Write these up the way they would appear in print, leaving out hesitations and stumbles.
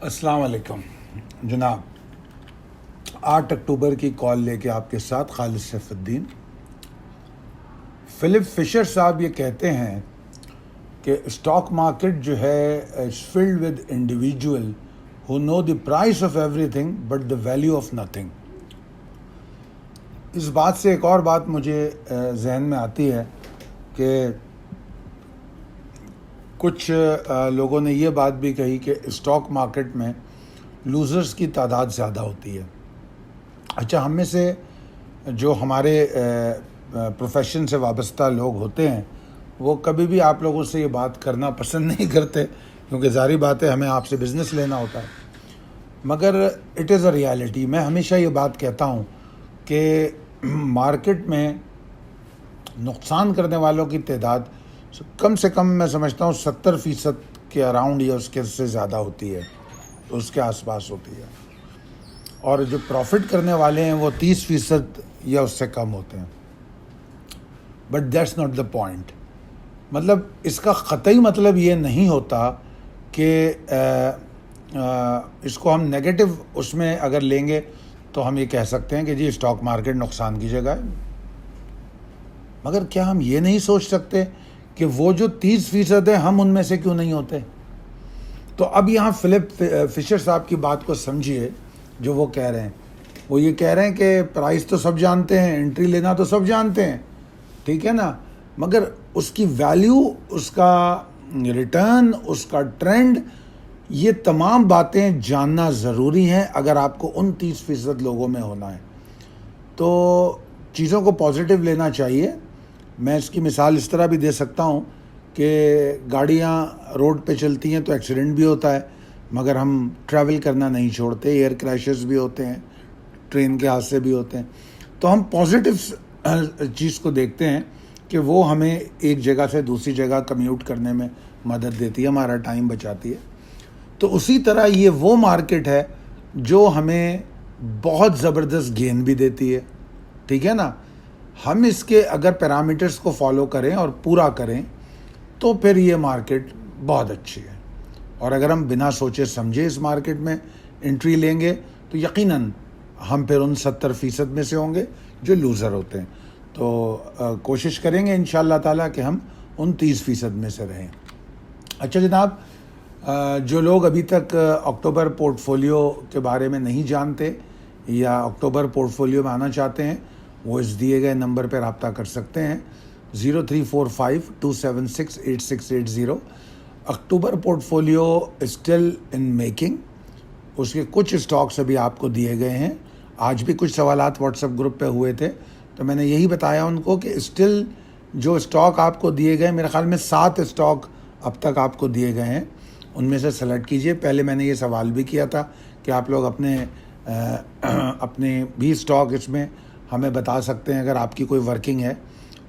السلام علیکم جناب. 8 اکتوبر کی کال لے کے آپ کے ساتھ خالد سیف الدین. فلپ فشر صاحب یہ کہتے ہیں کہ اسٹاک مارکیٹ جو ہے is flood with individual who know the price of everything but the value of nothing. اس بات سے ایک اور بات مجھے ذہن میں آتی ہے کہ کچھ لوگوں نے یہ بات بھی کہی کہ اسٹاک مارکیٹ میں لوزرز کی تعداد زیادہ ہوتی ہے. اچھا، ہم میں سے جو ہمارے پروفیشن سے وابستہ لوگ ہوتے ہیں وہ کبھی بھی آپ لوگوں سے یہ بات کرنا پسند نہیں کرتے، کیونکہ ظاہری بات ہے ہمیں آپ سے بزنس لینا ہوتا ہے. مگر اٹ از اے ریالٹی. میں ہمیشہ یہ بات کہتا ہوں کہ مارکیٹ میں نقصان کرنے والوں کی تعداد کم سے کم میں سمجھتا ہوں 70% کے اراؤنڈ یا اس کے سے زیادہ ہوتی ہے، اس کے آس پاس ہوتی ہے. اور جو پروفٹ کرنے والے ہیں وہ 30% یا اس سے کم ہوتے ہیں. But that's not the point. مطلب اس کا قطعی مطلب یہ نہیں ہوتا کہ اس کو ہم نیگیٹو اس میں اگر لیں گے تو ہم یہ کہہ سکتے ہیں کہ جی اسٹاک مارکیٹ نقصان کی جگہ ہے. مگر کیا ہم یہ نہیں سوچ سکتے کہ وہ جو 30% ہیں ہم ان میں سے کیوں نہیں ہوتے؟ تو اب یہاں فلپ فشر صاحب کی بات کو سمجھیے جو وہ کہہ رہے ہیں. وہ یہ کہہ رہے ہیں کہ پرائس تو سب جانتے ہیں، انٹری لینا تو سب جانتے ہیں، ٹھیک ہے نا، مگر اس کی ویلیو، اس کا ریٹرن، اس کا ٹرینڈ، یہ تمام باتیں جاننا ضروری ہیں اگر آپ کو ان 30% لوگوں میں ہونا ہے. تو چیزوں کو پازیٹیو لینا چاہیے. میں اس کی مثال اس طرح بھی دے سکتا ہوں کہ گاڑیاں روڈ پہ چلتی ہیں تو ایکسیڈنٹ بھی ہوتا ہے، مگر ہم ٹریول کرنا نہیں چھوڑتے. ایئر کریشز بھی ہوتے ہیں، ٹرین کے حادثے بھی ہوتے ہیں. تو ہم پازیٹیو چیز کو دیکھتے ہیں کہ وہ ہمیں ایک جگہ سے دوسری جگہ کمیوٹ کرنے میں مدد دیتی ہے، ہمارا ٹائم بچاتی ہے. تو اسی طرح یہ وہ مارکیٹ ہے جو ہمیں بہت زبردست گین بھی دیتی ہے، ٹھیک ہے نا. ہم اس کے اگر پیرامیٹرز کو فالو کریں اور پورا کریں تو پھر یہ مارکیٹ بہت اچھی ہے. اور اگر ہم بنا سوچے سمجھے اس مارکیٹ میں انٹری لیں گے تو یقیناً ہم پھر ان 70% میں سے ہوں گے جو لوزر ہوتے ہیں. تو کوشش کریں گے انشاءاللہ تعالیٰ کہ ہم ان 30% میں سے رہیں. اچھا جناب، جو لوگ ابھی تک اکتوبر پورٹ فولیو کے بارے میں نہیں جانتے یا اکتوبر پورٹ فولیو میں آنا چاہتے ہیں، وہ اس دیے گئے نمبر پہ رابطہ کر سکتے ہیں 0345-276-8680. October portfolio still in making. اس کے کچھ اسٹاکس ابھی آپ کو دیے گئے ہیں. آج بھی کچھ سوالات واٹس ایپ گروپ پہ ہوئے تھے تو میں نے یہی بتایا ان کو کہ اسٹل جو اسٹاک آپ کو دیے گئے، میرے خیال میں 7 اسٹاک اب تک آپ کو دیے گئے ہیں، ان میں سے سلیکٹ کیجئے. پہلے میں نے یہ سوال بھی کیا تھا کہ آپ لوگ اپنے بھی اسٹاک اس میں ہمیں بتا سکتے ہیں. اگر آپ کی کوئی ورکنگ ہے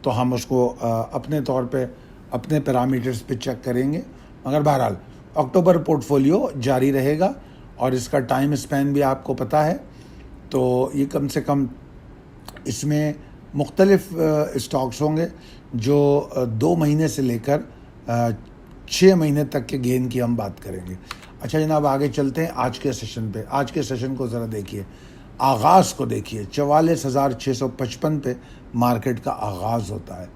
تو ہم اس کو اپنے طور پہ اپنے پیرامیٹرز پہ چیک کریں گے. مگر بہرحال اکتوبر پورٹ فولیو جاری رہے گا اور اس کا ٹائم اسپین بھی آپ کو پتہ ہے. تو یہ کم سے کم اس میں مختلف اسٹاکس ہوں گے جو 2 مہینے سے لے کر 6 مہینے تک کے گین کی ہم بات کریں گے. اچھا جناب، آگے چلتے ہیں آج کے سیشن پہ. آج کے سیشن کو ذرا دیکھیے، آغاز کو دیکھیے. 44,655 پہ مارکیٹ کا آغاز ہوتا ہے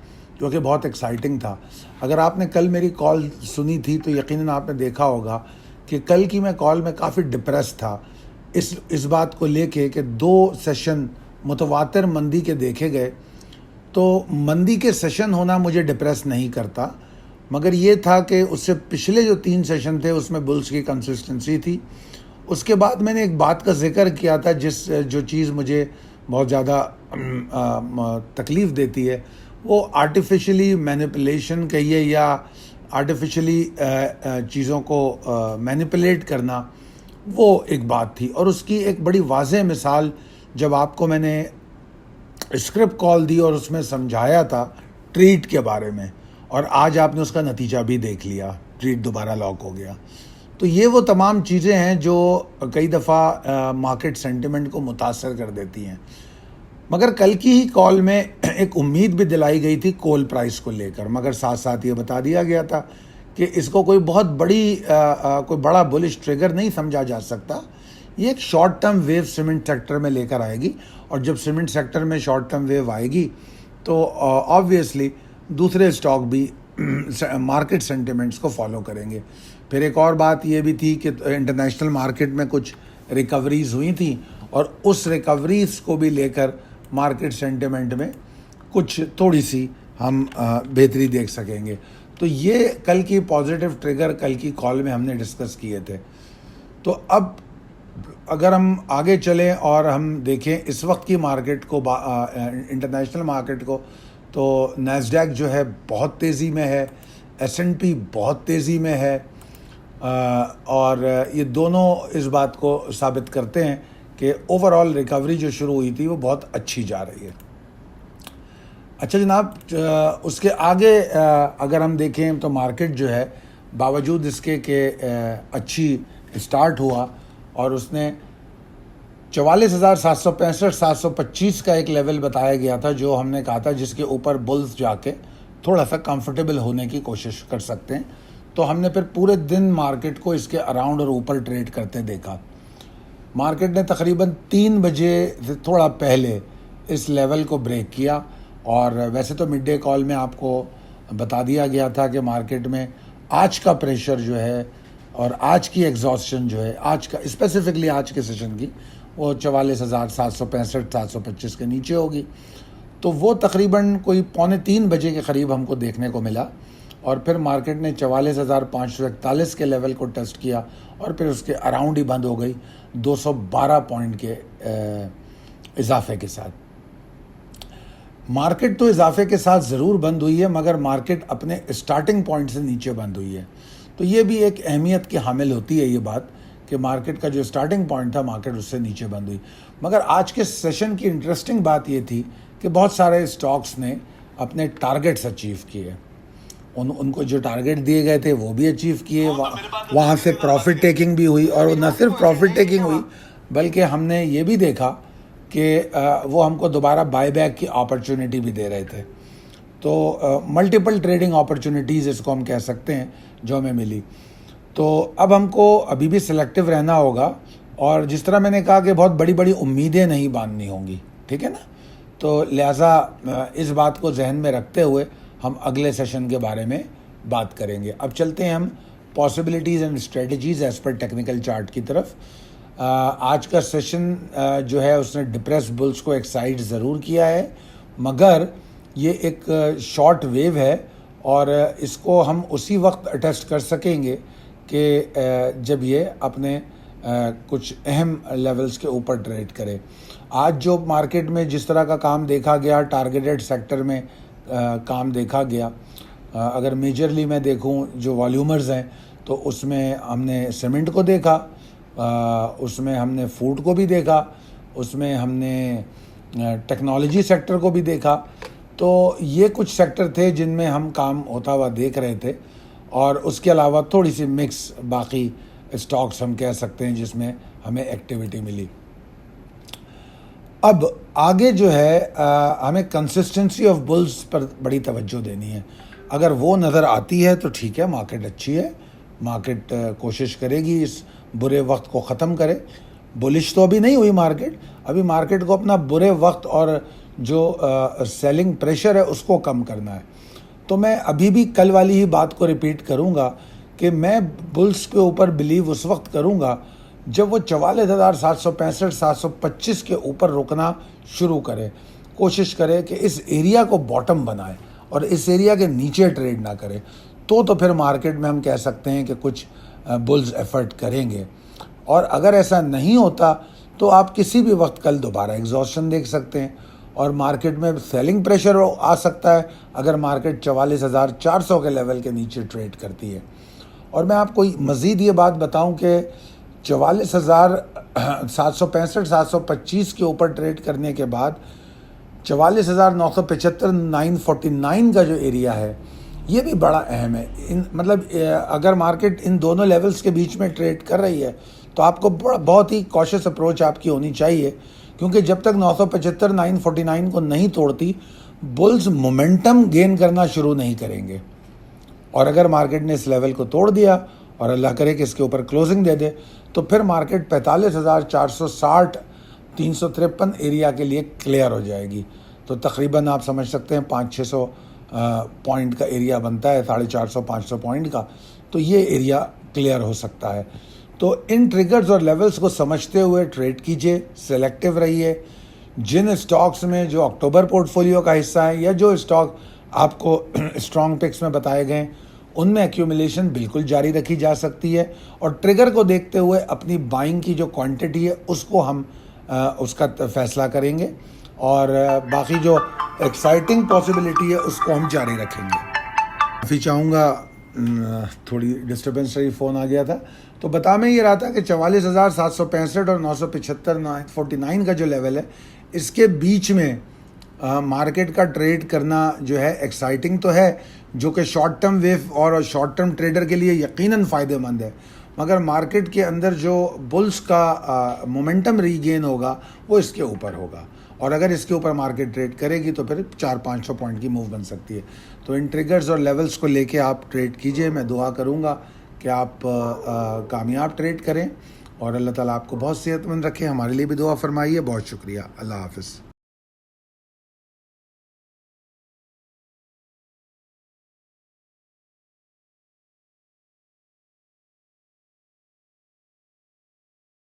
جو کہ بہت ایکسائٹنگ تھا. اگر آپ نے کل میری کال سنی تھی تو یقیناً آپ نے دیکھا ہوگا کہ کل کی میں کال میں کافی ڈپریس تھا اس بات کو لے کے کہ 2 سیشن متواتر مندی کے دیکھے گئے. تو مندی کے سیشن ہونا مجھے ڈپریس نہیں کرتا، مگر یہ تھا کہ اس سے پچھلے جو 3 سیشن تھے اس میں بلز کی کنسسٹنسی تھی. اس کے بعد میں نے ایک بات کا ذکر کیا تھا جو چیز مجھے بہت زیادہ تکلیف دیتی ہے، وہ آرٹیفیشلی مینیپولیشن کہیے یا آرٹیفیشلی چیزوں کو مینیپولیٹ کرنا، وہ ایک بات تھی. اور اس کی ایک بڑی واضح مثال جب آپ کو میں نے اسکرپٹ کال دی اور اس میں سمجھایا تھا ٹریٹ کے بارے میں، اور آج آپ نے اس کا نتیجہ بھی دیکھ لیا، ٹریٹ دوبارہ لاک ہو گیا. تو یہ وہ تمام چیزیں ہیں جو کئی دفعہ مارکیٹ سینٹیمنٹ کو متاثر کر دیتی ہیں. مگر کل کی ہی کال میں ایک امید بھی دلائی گئی تھی کول پرائس کو لے کر، مگر ساتھ ساتھ یہ بتا دیا گیا تھا کہ اس کو کوئی بہت کوئی بڑا بلش ٹریگر نہیں سمجھا جا سکتا. یہ ایک short term view cement sector میں لے کر آئے گی, اور جب سیمنٹ سیکٹر میں شارٹ ٹرم ویو آئے گی تو آبویسلی دوسرے اسٹاک بھی مارکیٹ سینٹیمنٹس کو فالو کریں گے. پھر ایک اور بات یہ بھی تھی کہ انٹرنیشنل مارکیٹ میں کچھ ریکوریز ہوئی تھیں, اور اس ریکوریز کو بھی لے کر مارکیٹ سینٹیمنٹ میں کچھ تھوڑی سی ہم بہتری دیکھ سکیں گے. تو یہ کل کی پازیٹیو ٹریگر کل کی کال میں ہم نے ڈسکس کیے تھے. تو اب اگر ہم آگے چلیں اور ہم دیکھیں اس وقت کی مارکیٹ کو, انٹرنیشنل مارکیٹ کو, تو نیسڈیک جو ہے بہت تیزی میں ہے, S&P بہت تیزی میں ہے, اور یہ دونوں اس بات کو ثابت کرتے ہیں کہ اوور آل ریکوری جو شروع ہوئی تھی وہ بہت اچھی جا رہی ہے. اچھا جناب, اس کے آگے اگر ہم دیکھیں تو مارکیٹ جو ہے باوجود اس کے کہ اچھی اسٹارٹ ہوا, اور اس نے 44,765 725 کا ایک لیول بتایا گیا تھا جو ہم نے کہا تھا جس کے اوپر بلز جا کے تھوڑا سا کمفرٹیبل ہونے کی کوشش کر سکتے ہیں. تو ہم نے پھر پورے دن مارکیٹ کو اس کے اراؤنڈ اور اوپر ٹریڈ کرتے دیکھا. مارکیٹ نے تقریباً 3 بجے سے تھوڑا پہلے اس لیول کو بریک کیا, اور ویسے تو مڈ ڈے کال میں آپ کو بتا دیا گیا تھا کہ مارکیٹ میں آج کا پریشر جو ہے اور آج کی ایگزاسشن جو ہے, آج کا اسپیسیفکلی آج کے سیشن کی, وہ 44,765 725 کے نیچے ہوگی. تو وہ تقریباً کوئی 2:45 بجے کے قریب ہم کو دیکھنے کو ملا, اور پھر مارکیٹ نے 44,541 کے لیول کو ٹیسٹ کیا, اور پھر اس کے اراؤنڈ ہی بند ہو گئی 212 پوائنٹ کے اضافے کے ساتھ. مارکیٹ تو اضافے کے ساتھ ضرور بند ہوئی ہے, مگر مارکیٹ اپنے اسٹارٹنگ پوائنٹ سے نیچے بند ہوئی ہے. تو یہ بھی ایک اہمیت کی حامل ہوتی ہے یہ بات کہ مارکیٹ کا جو اسٹارٹنگ پوائنٹ تھا مارکیٹ اس سے نیچے بند ہوئی. مگر آج کے سیشن کی انٹرسٹنگ بات یہ تھی کہ بہت سارے اسٹاکس نے اپنے ٹارگیٹس اچیو کیے. ان کو جو ٹارگیٹ دیے گئے تھے وہ بھی اچیو کیے, وہاں سے پروفٹ ٹیکنگ بھی ہوئی, اور نہ صرف پروفٹ ٹیکنگ ہوئی بلکہ ہم نے یہ بھی دیکھا کہ وہ ہم کو دوبارہ بائی بیک کی اپرچونٹی بھی دے رہے تھے. تو ملٹیپل ٹریڈنگ اپرچونٹیز اس کو ہم کہہ سکتے ہیں جو ہمیں ملی. تو اب ہم کو ابھی بھی سلیکٹیو رہنا ہوگا, اور جس طرح میں نے کہا کہ بہت بڑی بڑی امیدیں نہیں باندھنی ہوں گی, ٹھیک ہے نا. تو لہٰذا اس بات کو ذہن میں رکھتے ہوئے ہم اگلے سیشن کے بارے میں بات کریں گے. اب چلتے ہیں ہم possibilities and strategies as per technical chart کی طرف. آج کا سیشن جو ہے اس نے ڈپریس بلز کو ایکسائٹ ضرور کیا ہے, مگر یہ ایک شارٹ ویو ہے, اور اس کو ہم اسی وقت اٹیسٹ کر سکیں گے کہ جب یہ اپنے کچھ اہم لیولز کے اوپر ٹریڈ کرے. آج جو مارکیٹ میں جس طرح کا کام دیکھا گیا, ٹارگیٹڈ سیکٹر میں کام دیکھا گیا, اگر میجرلی میں دیکھوں جو والیومرز ہیں تو اس میں ہم نے سیمنٹ کو دیکھا, اس میں ہم نے فوڈ کو بھی دیکھا, اس میں ہم نے ٹیکنالوجی سیکٹر کو بھی دیکھا. تو یہ کچھ سیکٹر تھے جن میں ہم کام ہوتا ہوا دیکھ رہے تھے, اور اس کے علاوہ تھوڑی سی مکس باقی اسٹاکس ہم کہہ سکتے ہیں جس میں ہمیں ایکٹیویٹی ملی. اب آگے جو ہے ہمیں کنسسٹنسی آف بلز پر بڑی توجہ دینی ہے. اگر وہ نظر آتی ہے تو ٹھیک ہے, مارکیٹ اچھی ہے, مارکیٹ کوشش کرے گی اس برے وقت کو ختم کرے. بلش تو ابھی نہیں ہوئی مارکیٹ, ابھی مارکیٹ کو اپنا برے وقت اور جو سیلنگ پریشر ہے اس کو کم کرنا ہے. تو میں ابھی بھی کل والی ہی بات کو ریپیٹ کروں گا کہ میں بلز کے اوپر بلیو اس وقت کروں گا جب وہ 44,765 725 کے اوپر رکنا شروع کرے, کوشش کرے کہ اس ایریا کو باٹم بنائے اور اس ایریا کے نیچے ٹریڈ نہ کرے. تو پھر مارکیٹ میں ہم کہہ سکتے ہیں کہ کچھ بلز ایفرٹ کریں گے. اور اگر ایسا نہیں ہوتا تو آپ کسی بھی وقت کل دوبارہ ایگزاسشن دیکھ سکتے ہیں, اور مارکیٹ میں سیلنگ پریشر آ سکتا ہے اگر مارکیٹ 44,400 کے لیول کے نیچے ٹریڈ کرتی ہے. اور میں آپ کو مزید یہ بات بتاؤں کہ 44,765 725 کے اوپر ٹریڈ کرنے کے بعد 44,975 949 کا جو ایریا ہے یہ بھی بڑا اہم ہے. مطلب اگر مارکیٹ ان دونوں لیولز کے بیچ میں ٹریڈ کر رہی ہے تو آپ کو بہت ہی کوشش اپروچ آپ کی ہونی چاہیے, کیونکہ جب تک 975 949 کو نہیں توڑتی بلز مومنٹم گین کرنا شروع نہیں کریں گے. اور اگر مارکیٹ نے اس لیول کو توڑ دیا اور اللہ کرے کہ اس کے اوپر کلوزنگ دے دے تو پھر مارکیٹ 45,460 353 ایریا کے لیے کلیئر ہو جائے گی. تو تقریباً آپ سمجھ سکتے ہیں 500-600 پوائنٹ کا ایریا بنتا ہے, 450-500 پوائنٹ کا, تو یہ ایریا کلیئر ہو سکتا ہے. تو ان ٹریگرز اور لیولز کو سمجھتے ہوئے ٹریڈ کیجئے, سلیکٹیو رہیے. جن اسٹاکس میں جو اکتوبر پورٹ فولیو کا حصہ ہے یا جو اسٹاک آپ کو اسٹرانگ پکس میں بتائے گئے ان میں ایکیومولیشن بالکل جاری رکھی جا سکتی ہے, اور ٹریگر کو دیکھتے ہوئے اپنی بائنگ کی جو کوانٹٹی ہے اس کو ہم اس کا فیصلہ کریں گے, اور باقی جو ایکسائٹنگ پاسبلٹی ہے اس کو ہم جاری رکھیں گے. معافی چاہوں گا, تھوڑی ڈسٹربنس رہی, فون آ گیا تھا. تو بتا میں یہ رہا تھا کہ 44,765 اور 975 949 کا جو لیول ہے اس کے بیچ میں مارکیٹ کا ٹریڈ کرنا جو ہے ایکسائٹنگ تو ہے, جو کہ شارٹ ٹرم ویو اور شارٹ ٹرم ٹریڈر کے لیے یقیناً فائدہ مند ہے, مگر مارکیٹ کے اندر جو بلز کا مومنٹم ری گین ہوگا وہ اس کے اوپر ہوگا, اور اگر اس کے اوپر مارکیٹ ٹریڈ کرے گی تو پھر 400-500 پوائنٹ کی موو بن سکتی ہے. تو ان ٹریگرز اور لیولز کو لے کے آپ ٹریڈ کیجئے. میں دعا کروں گا کہ آپ کامیاب ٹریڈ کریں, اور اللہ تعالیٰ آپ کو بہت صحت مند رکھے. ہمارے لیے بھی دعا فرمائیے. بہت شکریہ. اللہ حافظ.